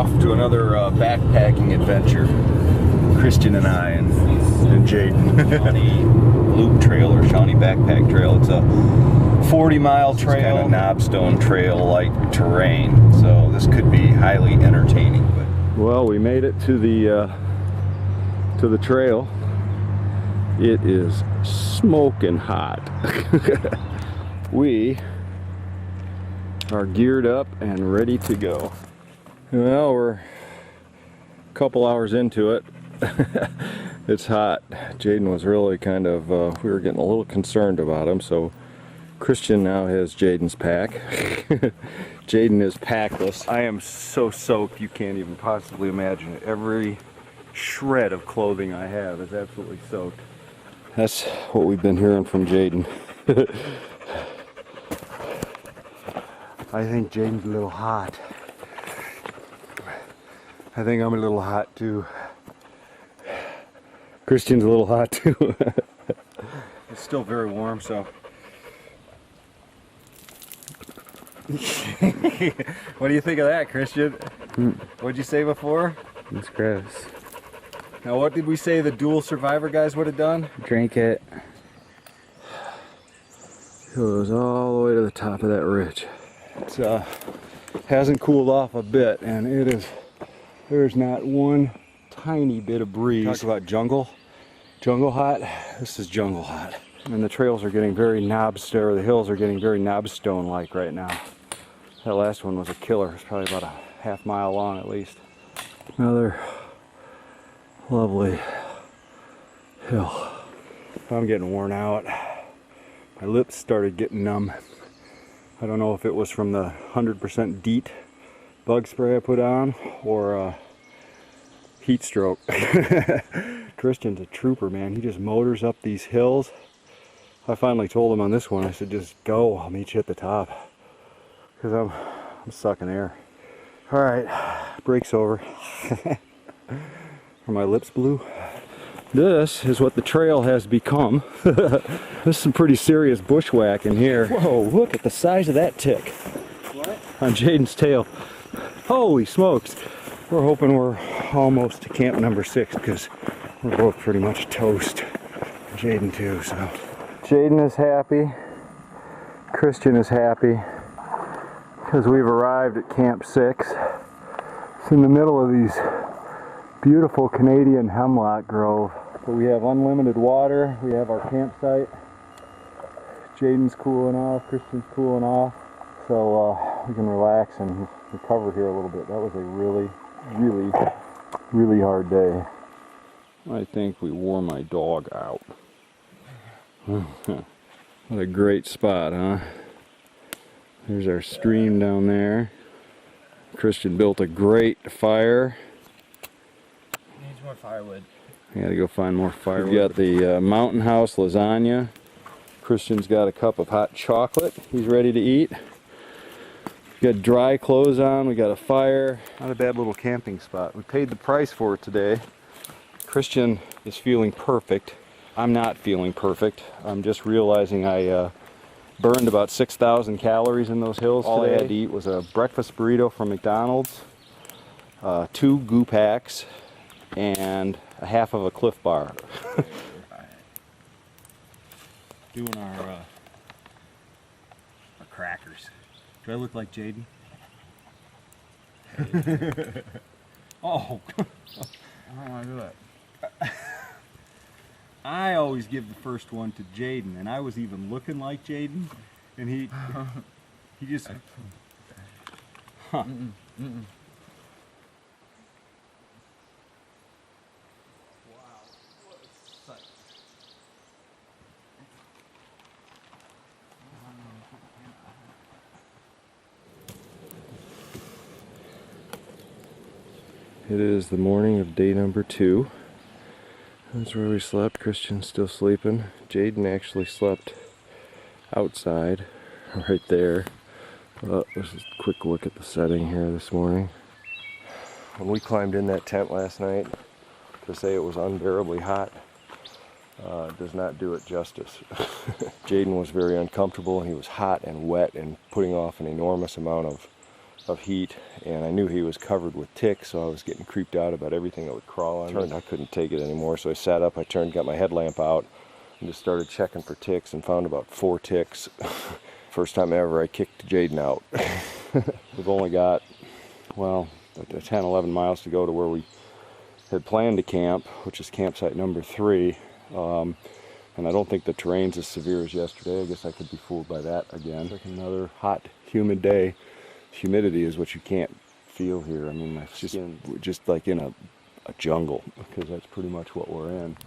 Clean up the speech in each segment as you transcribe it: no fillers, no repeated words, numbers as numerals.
off to another backpacking adventure. Christian and I and Jaden. Shawnee Loop Trail or Shawnee Backpack Trail. It's a 40-mile trail, kind of knobstone trail-like terrain. So this could be highly entertaining. But well, we made it to the trail. It is smoking hot. We are geared up and ready to go. Well, we're a couple hours into it. It's hot. Jaden was really kind of, we were getting a little concerned about him, so Christian now has Jaden's pack. Jaden is packless. I am so soaked you can't even possibly imagine it. Every shred of clothing I have is absolutely soaked. That's what we've been hearing from Jaden. I think Jaden's a little hot. I think I'm a little hot too. Christian's a little hot too. It's still very warm, so. What do you think of that, Christian? What'd you say before? It's gross. Now what did we say the dual survivor guys would have done? Drink it. It goes all the way to the top of that ridge. It's hasn't cooled off a bit, and it is, there's not one tiny bit of breeze. Talk about jungle hot. This is jungle hot. And the trails are getting very the hills are getting very knobstone-like right now. That last one was a killer. It's probably about a half-mile long at least. Another lovely hill. I'm getting worn out. My lips started getting numb. I don't know if it was from the 100% DEET bug spray I put on or heat stroke. Christian's a trooper, man. He just motors up these hills. I finally told him on this one, I said, just go, I'll meet you at the top. Because I'm sucking air. Alright, break's over. Are my lips blue? This is what the trail has become. This is some pretty serious bushwhacking here. Whoa, look at the size of that tick. What? On Jaden's tail. Holy smokes. We're hoping we're almost to camp number 6 because we're both pretty much toast. Jaden too, so. Jaden is happy. Christian is happy because we've arrived at camp 6. It's in the middle of these beautiful Canadian hemlock grove. So we have unlimited water, we have our campsite. Jaden's cooling off, Christian's cooling off. So we can relax and recover here a little bit. That was a really hard day. I think we wore my dog out. What a great spot, huh? There's our stream down there. Christian built a great fire. Needs more firewood. I gotta go find more firewood. We've got the Mountain House lasagna. Christian's got a cup of hot chocolate he's ready to eat. We've got dry clothes on, we got a fire. Not a bad little camping spot. We paid the price for it today. Christian is feeling perfect. I'm not feeling perfect. I'm just realizing I burned about 6,000 calories in those hills today. All I had to eat was a breakfast burrito from McDonald's, 2 goo packs, and a half of a Cliff Bar. Doing our crackers. Do I look like Jaden? Oh! I don't want to do it. I always give the first one to Jaden, and I was even looking like Jaden, and he just... Huh. It is the morning of day number 2. That's where we slept. Christian's still sleeping. Jaden actually slept outside, right there. Let's just a quick look at the setting here this morning. When we climbed in that tent last night, to say it was unbearably hot does not do it justice. Jaden was very uncomfortable, and he was hot and wet and putting off an enormous amount of of heat, and I knew he was covered with ticks, so I was getting creeped out about everything that would crawl on me. I couldn't take it anymore, so I sat up, I turned, got my headlamp out, and just started checking for ticks and found about 4 ticks. First time ever I kicked Jaden out. We've only got, well, 10, 11 miles to go to where we had planned to camp, which is campsite number 3. And I don't think the terrain's as severe as yesterday. I guess I could be fooled by that again. It's like another hot, humid day. Humidity is what you can't feel here. I mean, my skin, just like in a jungle, because that's pretty much what we're in.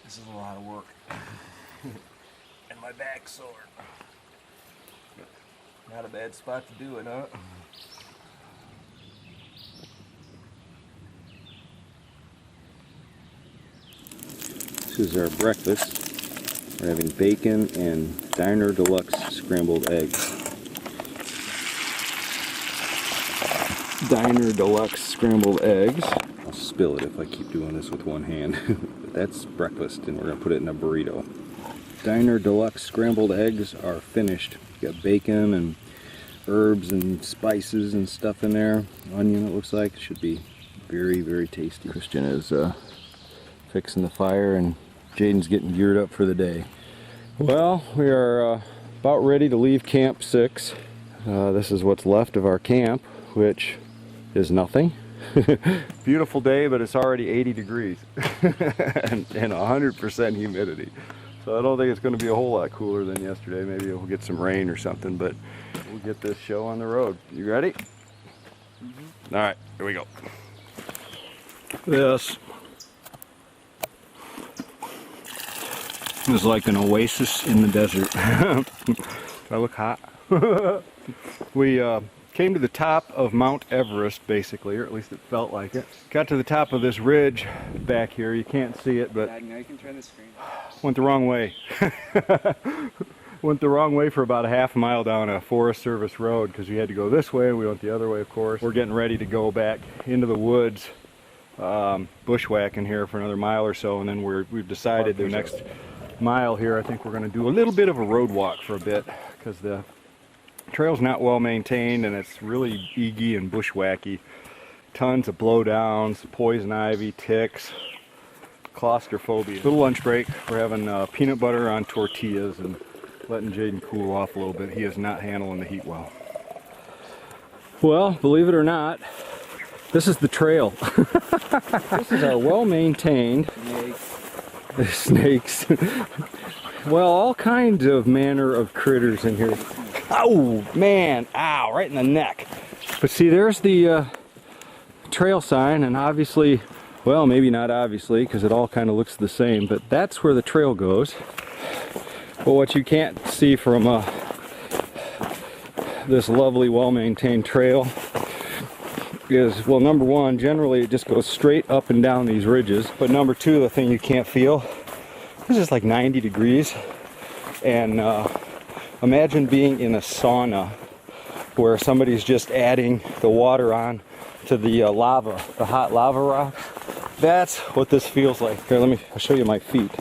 This is a lot of work. And my back's sore. Not a bad spot to do it, huh? This is our breakfast. We're having bacon and Diner Deluxe scrambled eggs. Diner Deluxe scrambled eggs. I'll spill it if I keep doing this with one hand. But that's breakfast, and we're going to put it in a burrito. Diner Deluxe scrambled eggs are finished. You got bacon and herbs and spices and stuff in there. Onion, it looks like. Should be very, very tasty. Christian is fixing the fire, and Jaden's getting geared up for the day. Well, we are about ready to leave Camp 6. This is what's left of our camp, which is nothing. Beautiful day, but it's already 80 degrees and 100% humidity. So I don't think it's going to be a whole lot cooler than yesterday. Maybe we'll get some rain or something, but we'll get this show on the road. You ready? Mm-hmm. All right, here we go. This is like an oasis in the desert. Do I look hot? We came to the top of Mount Everest, basically, or at least it felt like it. Got to the top of this ridge back here. You can't see it, but Dad, now you can turn the screen. Went the wrong way. Went the wrong way for about a half mile down a Forest Service road, because we had to go this way and we went the other way, of course. We're getting ready to go back into the woods, bushwhacking here for another mile or so, and then we've decided the next mile here, I think we're going to do a little bit of a road walk for a bit, because the trail's not well maintained and it's really eggy and bushwacky. Tons of blowdowns, poison ivy, ticks, claustrophobia. Little lunch break. We're having peanut butter on tortillas and letting Jaden cool off a little bit. He is not handling the heat well. Well, believe it or not, this is the trail. This is our well-maintained snakes. Well, all kinds of manner of critters in here. Oh man, ow, right in the neck. But see, there's the trail sign, and obviously, well, maybe not obviously, because it all kind of looks the same, but that's where the trail goes. But what you can't see from this lovely, well-maintained trail is, well, number one, generally it just goes straight up and down these ridges. But number two, the thing you can't feel, this is like 90 degrees. And imagine being in a sauna where somebody's just adding the water on to the lava, the hot lava rock. That's what this feels like. Here, I'll show you my feet.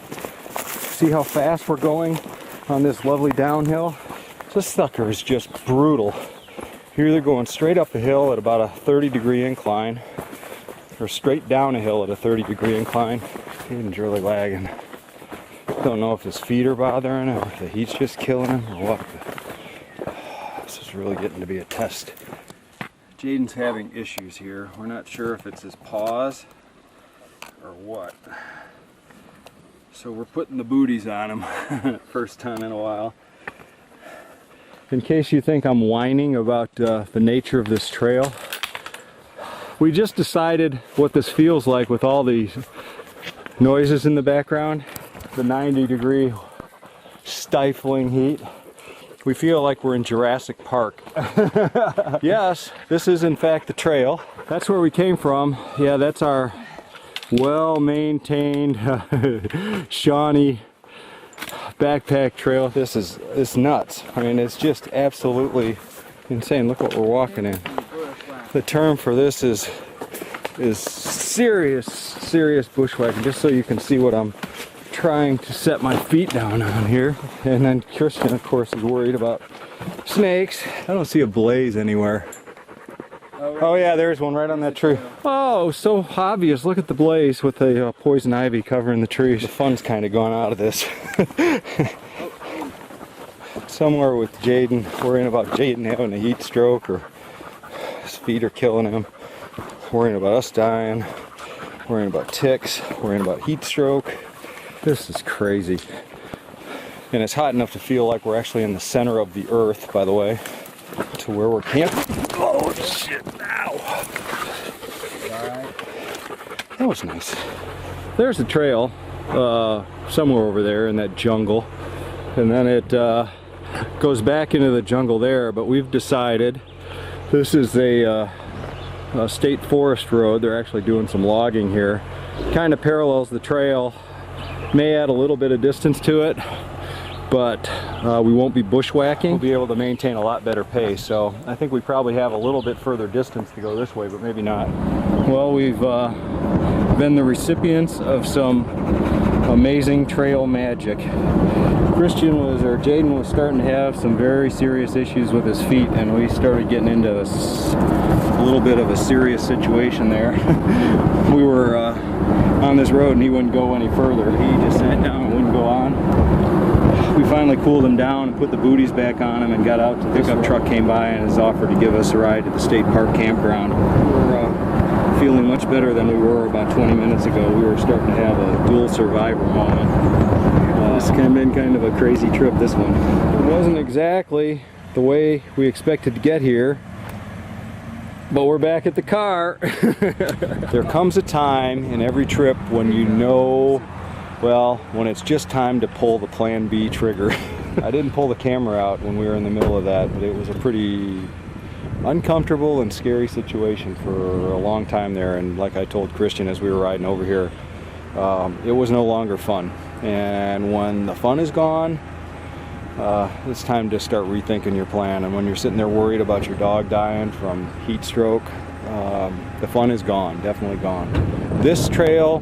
See how fast we're going on this lovely downhill? This sucker is just brutal. You're either going straight up a hill at about a 30-degree incline, or straight down a hill at a 30-degree incline. He's really lagging. Don't know if his feet are bothering him, or if the heat's just killing him, or what. This is really getting to be a test. Jaden's having issues here. We're not sure if it's his paws or what. So we're putting the booties on him. First time in a while. In case you think I'm whining about the nature of this trail, we just decided what this feels like with all these noises in the background. The 90-degree stifling heat. We feel like we're in Jurassic Park. Yes, this is in fact the trail. That's where we came from. Yeah, that's our well-maintained Shawnee Backpack Trail. This is nuts. I mean, it's just absolutely insane. Look what we're walking in. The term for this is serious bushwhacking, just so you can see what I'm trying to set my feet down on here. And then Christian, of course, is worried about snakes. I don't see a blaze anywhere. Oh yeah, there's one right on that tree. Oh, so obvious. Look at the blaze with the poison ivy covering the trees. The fun's kind of gone out of this. Somewhere with Jaden, worrying about Jaden having a heat stroke or his feet are killing him. Worrying about us dying. Worrying about ticks. Worrying about heat stroke. This is crazy. And it's hot enough to feel like we're actually in the center of the earth, by the way, to where we're camping. Oh shit, ow. Alright. That was nice. There's the trail, somewhere over there in that jungle. And then it goes back into the jungle there, but we've decided this is a state forest road. They're actually doing some logging here. Kind of parallels the trail. May add a little bit of distance to it, but we won't be bushwhacking. We'll be able to maintain a lot better pace, so I think we probably have a little bit further distance to go this way, but maybe not. Well, we've been the recipients of some amazing trail magic. Jaden was starting to have some very serious issues with his feet, and we started getting into a little bit of a serious situation there. We were on this road and he wouldn't go any further. He just sat down and wouldn't go on. We finally cooled him down and put the booties back on him and got out. The pickup truck came by and has offered to give us a ride to the state park campground. We're feeling much better than we were about 20 minutes ago. We were starting to have a dual survivor moment. It's been kind of a crazy trip, this one. It wasn't exactly the way we expected to get here, but we're back at the car. There comes a time in every trip when you know, well, when it's just time to pull the plan B trigger. I didn't pull the camera out when we were in the middle of that, but it was a pretty uncomfortable and scary situation for a long time there. And like I told Christian as we were riding over here, it was no longer fun. And when the fun is gone, it's time to start rethinking your plan. And when you're sitting there worried about your dog dying from heat stroke, the fun is gone, definitely gone. This trail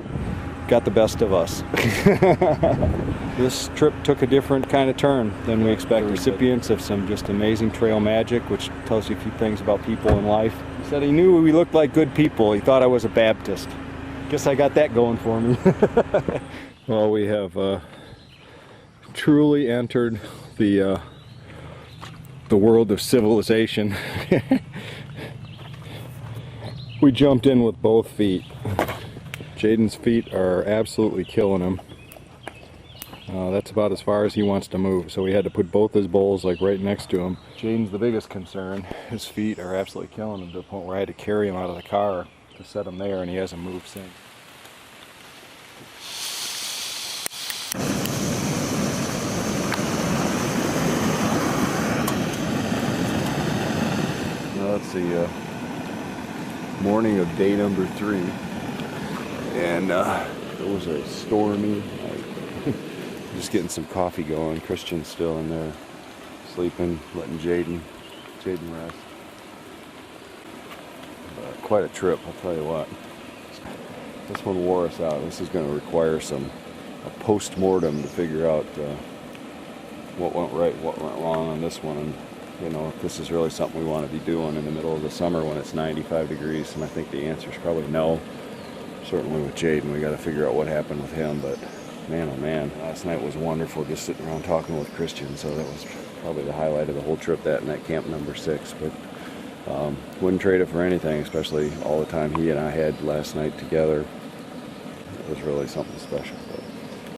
got the best of us. This trip took a different kind of turn than we expected. Recipients of some just amazing trail magic, which tells you a few things about people in life. He said he knew we looked like good people. He thought I was a Baptist. Guess I got that going for me. Well, we have truly entered the world of civilization. We jumped in with both feet. Jaden's feet are absolutely killing him. That's about as far as he wants to move, so we had to put both his bowls like right next to him. Jaden's the biggest concern. His feet are absolutely killing him to the point where I had to carry him out of the car to set him there, and he hasn't moved since. That's the morning of day number 3, and it was a stormy night. Just getting some coffee going. Christian's still in there sleeping, letting Jaden rest. Quite a trip, I'll tell you what. This one wore us out. This is going to require a post-mortem to figure out what went right, what went wrong on this one. And you know, if this is really something we want to be doing in the middle of the summer when it's 95 degrees, and I think the answer is probably no. Certainly with Jaden, we got to figure out what happened with him, but man, oh man, last night was wonderful just sitting around talking with Christian, so that was probably the highlight of the whole trip, that night, camp number 6, but wouldn't trade it for anything, especially all the time he and I had last night together. It was really something special.